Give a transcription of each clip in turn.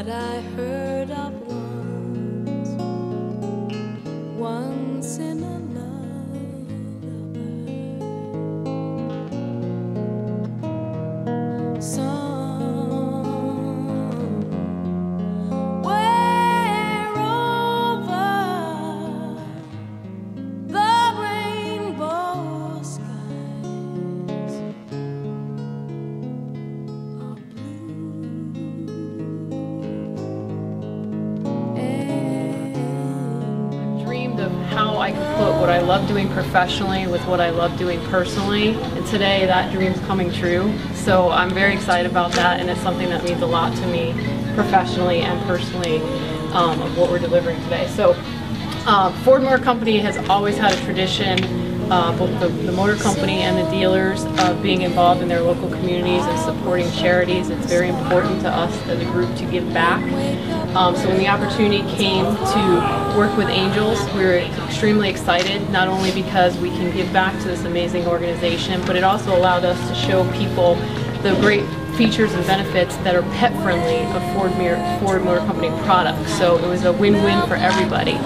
that I heard of once in a lullaby. Somewhere over the rainbow skies are Dreamed of how I could put what I love doing professionally with what I love doing personally, and today that dream's coming true. So I'm very excited about that, and it's something that means a lot to me professionally and personally of what we're delivering today. So Ford Motor Company has always had a tradition, both the motor company and the dealers, of being involved in their local communities and supporting charities. It's very important to us as a group to give back. So when the opportunity came to work with Angels, we were extremely excited, not only because we can give back to this amazing organization, but it also allowed us to show people the great features and benefits that are pet friendly of Ford Motor Company products. So it was a win-win for everybody.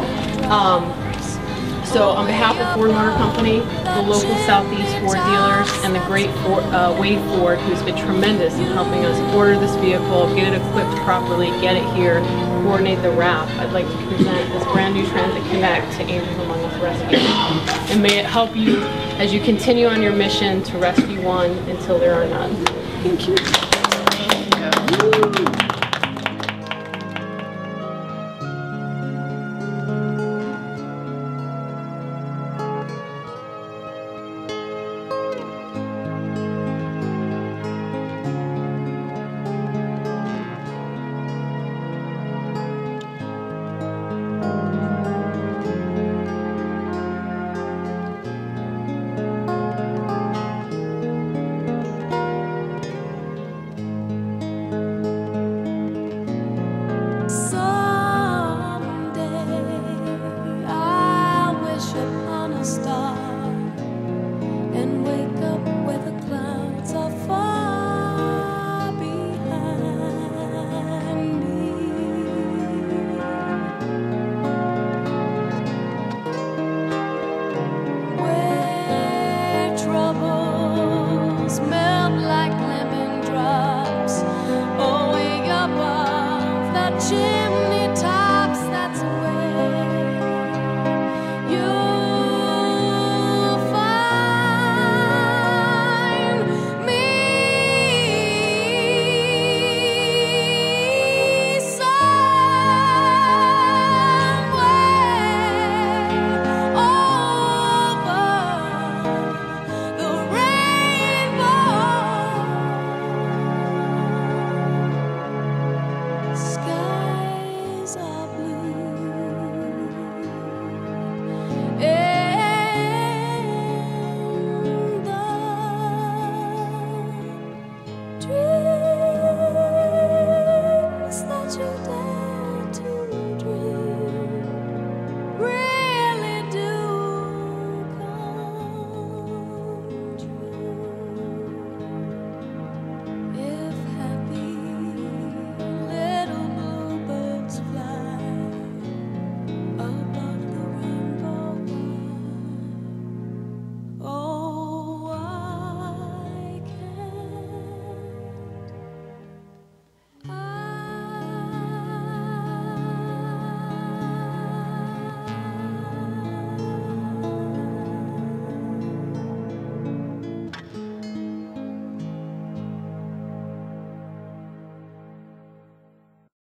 So on behalf of Ford Motor Company, the local Southeast Ford dealers, and the great Wade Ford, who's been tremendous in helping us order this vehicle, get it equipped properly, get it here, coordinate the wrap, I'd like to present this brand new Transit Connect to Angels Among Us Rescue. And may it help you as you continue on your mission to rescue one until there are none. Thank you.